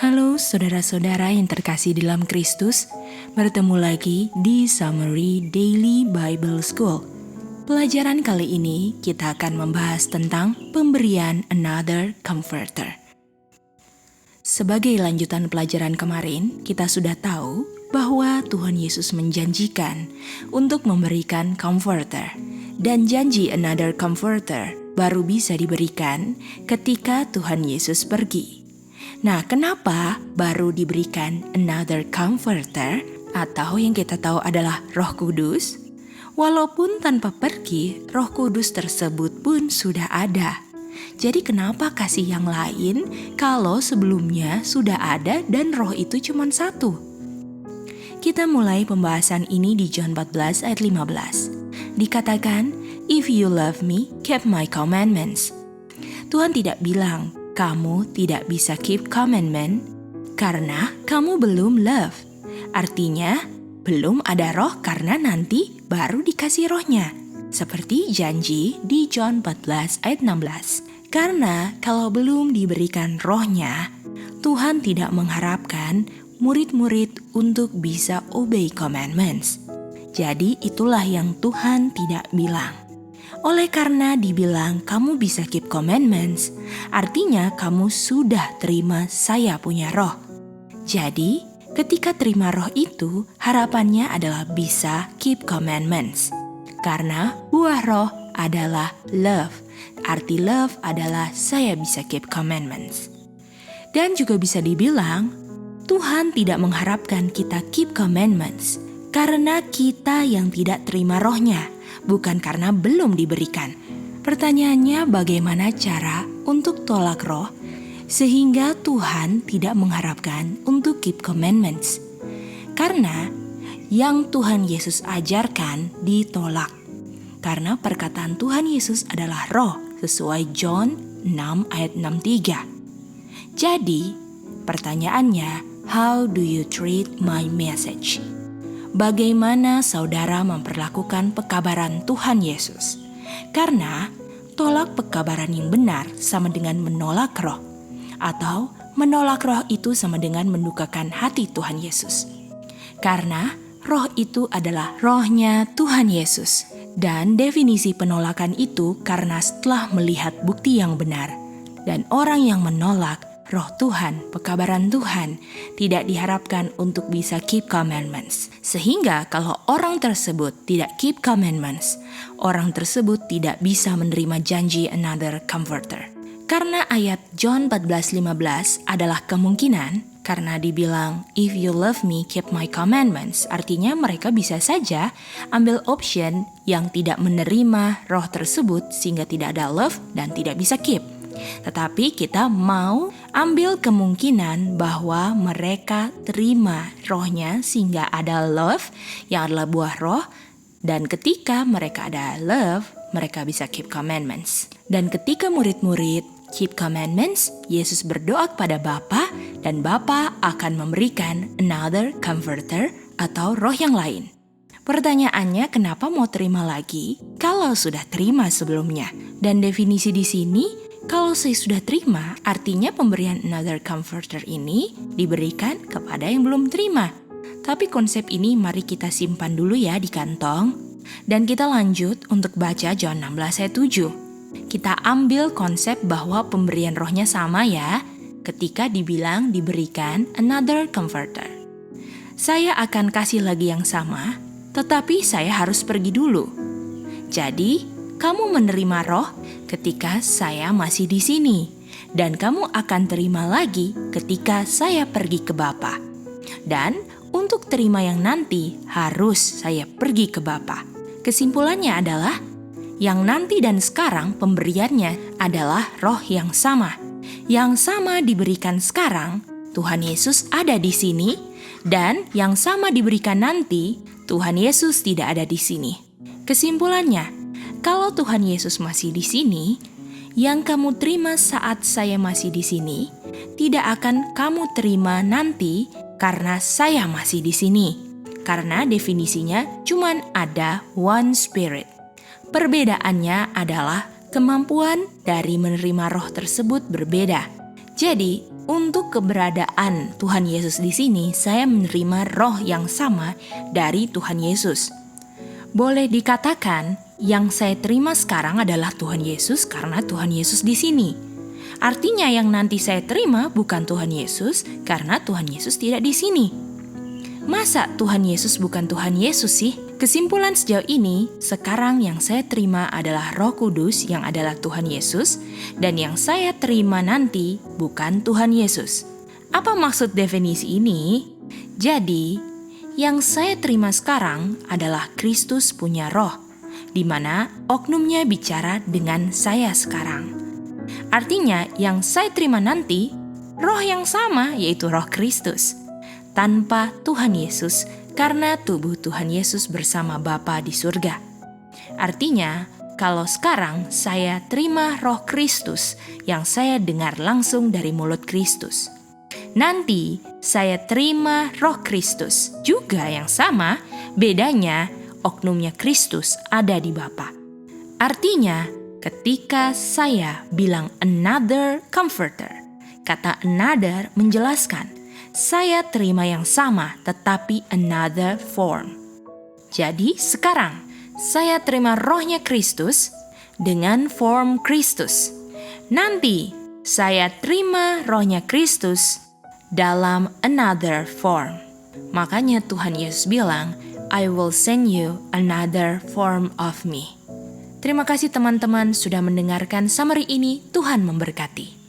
Halo saudara-saudara yang terkasih dalam Kristus, bertemu lagi di Summary Daily Bible School. Pelajaran kali ini kita akan membahas tentang pemberian Another Comforter. Sebagai lanjutan pelajaran kemarin, kita sudah tahu bahwa Tuhan Yesus menjanjikan untuk memberikan Comforter. Dan janji Another Comforter baru bisa diberikan ketika Tuhan Yesus pergi. Nah, kenapa baru diberikan Another Comforter atau yang kita tahu adalah Roh Kudus? Walaupun tanpa pergi, Roh Kudus tersebut pun sudah ada. Jadi kenapa kasih yang lain kalau sebelumnya sudah ada dan roh itu cuma satu? Kita mulai pembahasan ini di John 14 ayat 15. Dikatakan, "If you love me, keep my commandments." Tuhan tidak bilang, kamu tidak bisa keep commandment karena kamu belum love. Artinya, belum ada roh karena nanti baru dikasih rohnya. Seperti janji di John 14 ayat 16. Karena kalau belum diberikan rohnya, Tuhan tidak mengharapkan murid-murid untuk bisa obey commandments. Jadi itulah yang Tuhan tidak bilang. Oleh karena dibilang kamu bisa keep commandments, artinya kamu sudah terima saya punya roh. Jadi, ketika terima roh itu, harapannya adalah bisa keep commandments. Karena buah roh adalah love. Arti love adalah saya bisa keep commandments. Dan juga bisa dibilang, Tuhan tidak mengharapkan kita keep commandments karena kita yang tidak terima rohnya, bukan karena belum diberikan. Pertanyaannya, bagaimana cara untuk tolak roh sehingga Tuhan tidak mengharapkan untuk keep commandments? Karena yang Tuhan Yesus ajarkan ditolak. Karena perkataan Tuhan Yesus adalah roh sesuai John 6 ayat 63. Jadi, pertanyaannya, how do you treat my message? Bagaimana saudara memperlakukan pekabaran Tuhan Yesus? Karena tolak pekabaran yang benar sama dengan menolak roh. Atau menolak roh itu sama dengan mendukakan hati Tuhan Yesus. Karena roh itu adalah rohnya Tuhan Yesus. Dan definisi penolakan itu karena setelah melihat bukti yang benar. Dan orang yang menolak roh Tuhan, pekabaran Tuhan, tidak diharapkan untuk bisa keep commandments. Sehingga kalau orang tersebut tidak keep commandments, orang tersebut tidak bisa menerima janji Another Comforter. Karena ayat John 14:15 adalah kemungkinan, karena dibilang, if you love me, keep my commandments. Artinya mereka bisa saja ambil option yang tidak menerima roh tersebut sehingga tidak ada love dan tidak bisa keep. Tetapi kita mau ambil kemungkinan bahwa mereka terima rohnya sehingga ada love yang adalah buah roh. Dan ketika mereka ada love, mereka bisa keep commandments. Dan ketika murid-murid keep commandments, Yesus berdoa kepada Bapa dan Bapa akan memberikan Another Comforter atau roh yang lain. Pertanyaannya, kenapa mau terima lagi kalau sudah terima sebelumnya? Dan definisi di sini, kalau saya sudah terima, artinya pemberian Another Comforter ini diberikan kepada yang belum terima. Tapi konsep ini mari kita simpan dulu ya di kantong. Dan kita lanjut untuk baca John 16 ayat 7. Kita ambil konsep bahwa pemberian rohnya sama ya, ketika dibilang diberikan Another Comforter. Saya akan kasih lagi yang sama, tetapi saya harus pergi dulu. Jadi, kamu menerima roh ketika saya masih di sini, dan kamu akan terima lagi ketika saya pergi ke Bapa. Dan untuk terima yang nanti harus saya pergi ke Bapa. Kesimpulannya adalah, yang nanti dan sekarang pemberiannya adalah roh yang sama. Yang sama diberikan sekarang, Tuhan Yesus ada di sini, dan yang sama diberikan nanti, Tuhan Yesus tidak ada di sini. Kesimpulannya, kalau Tuhan Yesus masih di sini, yang kamu terima saat saya masih di sini, tidak akan kamu terima nanti karena saya masih di sini. Karena definisinya cuma ada one spirit. Perbedaannya adalah kemampuan dari menerima roh tersebut berbeda. Jadi, Untuk keberadaan Tuhan Yesus di sini, saya menerima roh yang sama dari Tuhan Yesus. Boleh dikatakan, yang saya terima sekarang adalah Tuhan Yesus karena Tuhan Yesus di sini. Artinya yang nanti saya terima bukan Tuhan Yesus karena Tuhan Yesus tidak di sini. Masa Tuhan Yesus bukan Tuhan Yesus sih? Kesimpulan sejauh ini, sekarang yang saya terima adalah Roh Kudus yang adalah Tuhan Yesus, dan yang saya terima nanti bukan Tuhan Yesus. Apa maksud definisi ini? Jadi, yang saya terima sekarang adalah Kristus punya roh, di mana oknumnya bicara dengan saya sekarang. Artinya, yang saya terima nanti, roh yang sama yaitu roh Kristus, tanpa Tuhan Yesus, karena tubuh Tuhan Yesus bersama Bapa di surga. Artinya, kalau sekarang saya terima roh Kristus yang saya dengar langsung dari mulut Kristus, nanti saya terima roh Kristus juga yang sama, bedanya oknumnya Kristus ada di Bapa. Artinya, ketika saya bilang another comforter, kata another menjelaskan, saya terima yang sama tetapi another form. Jadi sekarang saya terima rohnya Kristus dengan form Kristus. Nanti saya terima rohnya Kristus dalam another form. Makanya Tuhan Yesus bilang, I will send you another form of me. Terima kasih teman-teman sudah mendengarkan summary ini. Tuhan memberkati.